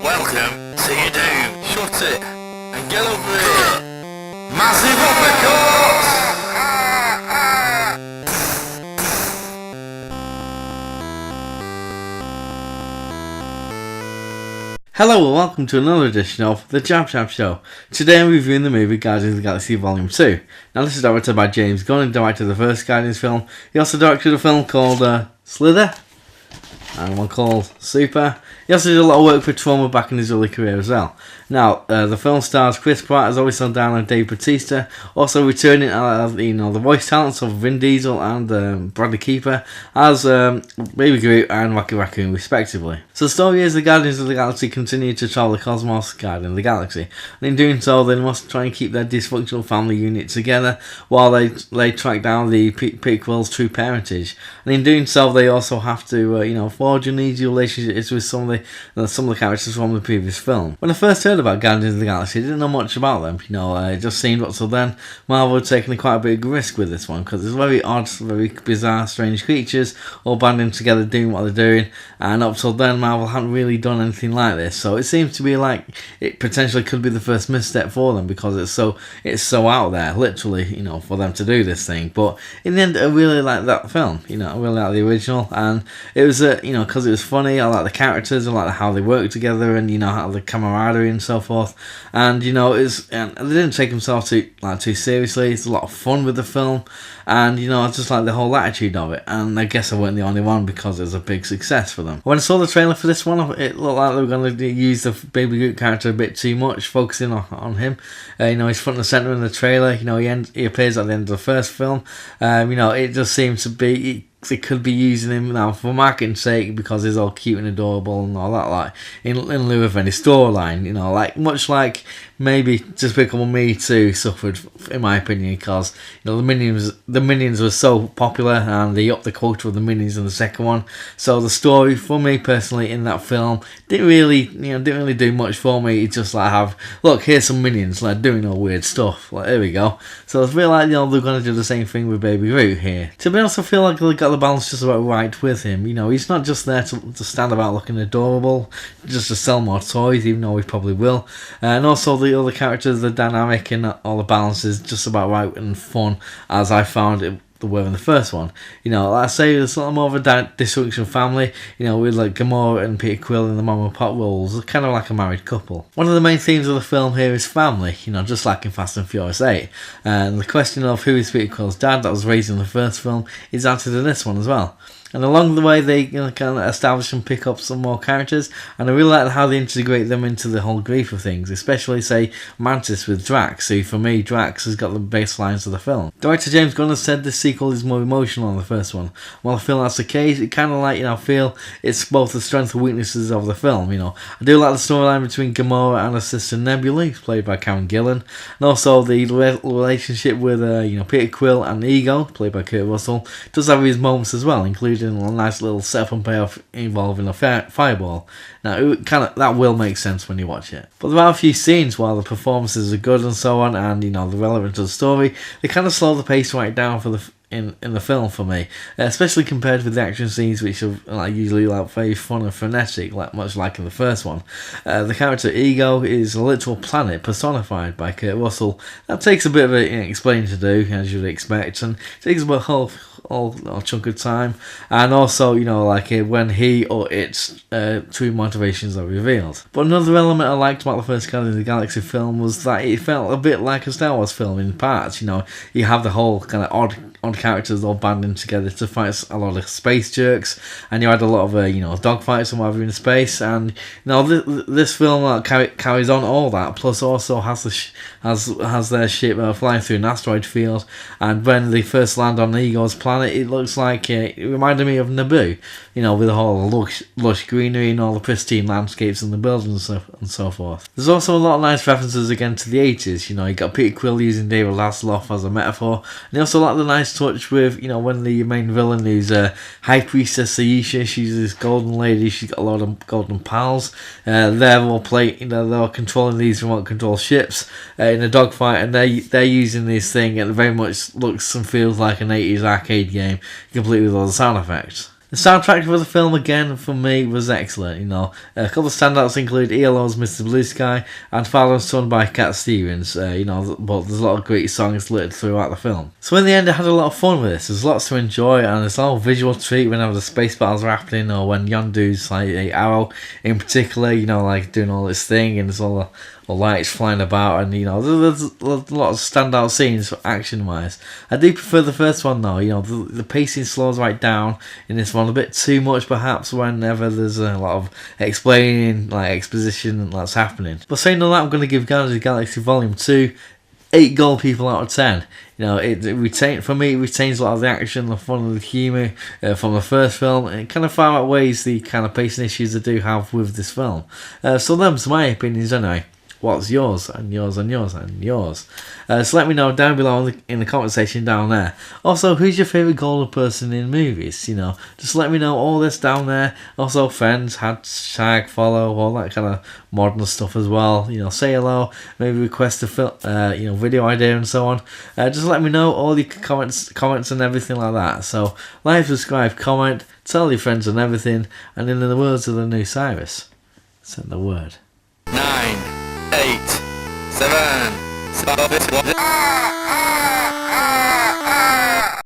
Welcome to your doom. Shut it and get over here. Massive uppercut! Hello and welcome to another edition of the JabJab Show. Today I'm reviewing the movie Guardians of the Galaxy Vol.2. Now this is directed by James Gunn and directed the first Guardians film. He also directed a film called Slither and one called Super. He also did a lot of work for Trauma back in his early career as well. Now, the film stars Chris Pratt, Zoe Saldana and Dave Bautista, also returning the voice talents of Vin Diesel and Bradley Cooper as Baby Groot and Wacky Raccoon respectively. So the story is the Guardians of the Galaxy continue to travel the cosmos, guarding the galaxy, and in doing so they must try and keep their dysfunctional family unit together while they track down the prequel's true parentage. And in doing so they also have to forge uneasy relationships with some of the characters from the previous film. When I first heard about Guardians of the Galaxy, I didn't know much about them. It just seemed up till then Marvel had taken quite a big risk with this one because it's very odd, very bizarre, strange creatures all banding together doing what they're doing, and up till then Marvel hadn't really done anything like this. So it seems to be like it potentially could be the first misstep for them because it's so out there, literally, for them to do this thing. But in the end, I really like that film. I really like the original, and it was because it was funny. I like the characters, I like how they work together, and how the camaraderie and so forth. And they didn't take themselves too seriously. It's a lot of fun with the film, and I just like the whole attitude of it. And I guess I weren't the only one because it was a big success for them. When I saw the trailer for this one, it looked like they were going to use the Baby Groot character a bit too much, focusing on him. He's front and center in the trailer. He appears at the end of the first film. It just seems to be. They could be using him now for marketing's sake because he's all cute and adorable and all that, like in lieu of any storyline, much like maybe Despicable Me 2 suffered, in my opinion, because the Minions were so popular and they upped the quota of the Minions in the second one. So the story for me personally in that film didn't really do much for me. It's just look, here's some Minions doing all weird stuff. Here we go. So I feel like they're going to do the same thing with Baby Groot here. To be honest, I feel like they got the balance just about right with him. He's not just there to stand about looking adorable, just to sell more toys, even though he probably will. And also the other characters, the dynamic and all the balance is just about right and fun, as I found it were in the first one. Like I say, there's a lot more of a dysfunctional family, with Gamora and Peter Quill in the mom and pop roles, kind of like a married couple. One of the main themes of the film here is family, just like in Fast and Furious 8. And the question of who is Peter Quill's dad that was raised in the first film is answered in this one as well. And along the way, they kind of establish and pick up some more characters, and I really like how they integrate them into the whole grief of things, especially, say, Mantis with Drax, who, for me, Drax has got the baselines of the film. Director James Gunn has said this sequel is more emotional than the first one. While I feel that's the case, it kind of feel it's both the strengths and weaknesses of the film, I do like the storyline between Gamora and her sister Nebula, played by Gillan, and also the relationship with, Peter Quill and Ego, played by Kurt Russell, does have his moments as well, including a nice little setup and payoff involving a fireball. Now, that will make sense when you watch it. But there are a few scenes, while the performances are good and so on, and the relevant to the story, they kind of slow the pace right down for in the film for me, especially compared with the action scenes, which are usually very fun and frenetic, much like in the first one. The character Ego is a literal planet personified by Kurt Russell. That takes a bit of explaining to do, as you'd expect, and it takes about a whole chunk of time. And also, when he or its true motivations are revealed. But another element I liked about the first Guardians of the Galaxy film was that it felt a bit like a Star Wars film in parts. You have the whole kind of odd characters all banding together to fight a lot of space jerks, and you had a lot of dogfights and whatever in space, and this film carries on all that, plus also has their ship flying through an asteroid field, and when they first land on Ego's planet, it looks like it reminded me of Naboo, with the whole lush greenery and all the pristine landscapes and the buildings and so forth. There's also a lot of nice references again to the 80s. You got Peter Quill using David Hasselhoff as a metaphor, and you also like the nice touch with when the main villain, who's High Priestess Aisha, she's this golden lady, she's got a lot of golden pals, they're all they're controlling these remote control ships in a dogfight, and they're using this thing, and it very much looks and feels like an 80s arcade game, complete with all the sound effects. The soundtrack for the film, again, for me, was excellent. You know, a couple of standouts include ELO's Mr. Blue Sky and Father and Son by Cat Stevens. You know, but there's a lot of great songs littered throughout the film. So in the end, I had a lot of fun with this. There's lots to enjoy, and it's all visual treat whenever the space battles are happening, or when Yondu's like a Arrow in particular, you know, like doing all this thing, and there's all the lights flying about, and you know, there's a lot of standout scenes action wise. I do prefer the first one though. You know, the pacing slows right down in this one a bit too much perhaps whenever there's a lot of explaining, like exposition that's happening. But saying all that, I'm going to give Guardians of the Galaxy Volume 2 8 gold people out of 10. You know, it retains a lot of the action, the fun, and the humour from the first film. And it kind of far outweighs the kind of pacing issues I do have with this film. So them's my opinions anyway. What's yours, and yours, and yours, and yours? So let me know down below in the comment section down there. Also, who's your favourite golden person in movies? You know, just let me know all this down there. Also, friends, hashtag, follow, all that kind of modern stuff as well. You know, say hello, maybe request a video idea and so on. Just let me know all your comments and everything like that. So, like, subscribe, comment, tell your friends and everything. And in the words of the new Cyrus, send the word. 9, 8, 7, 6, 5, 4, 3, 2, 1.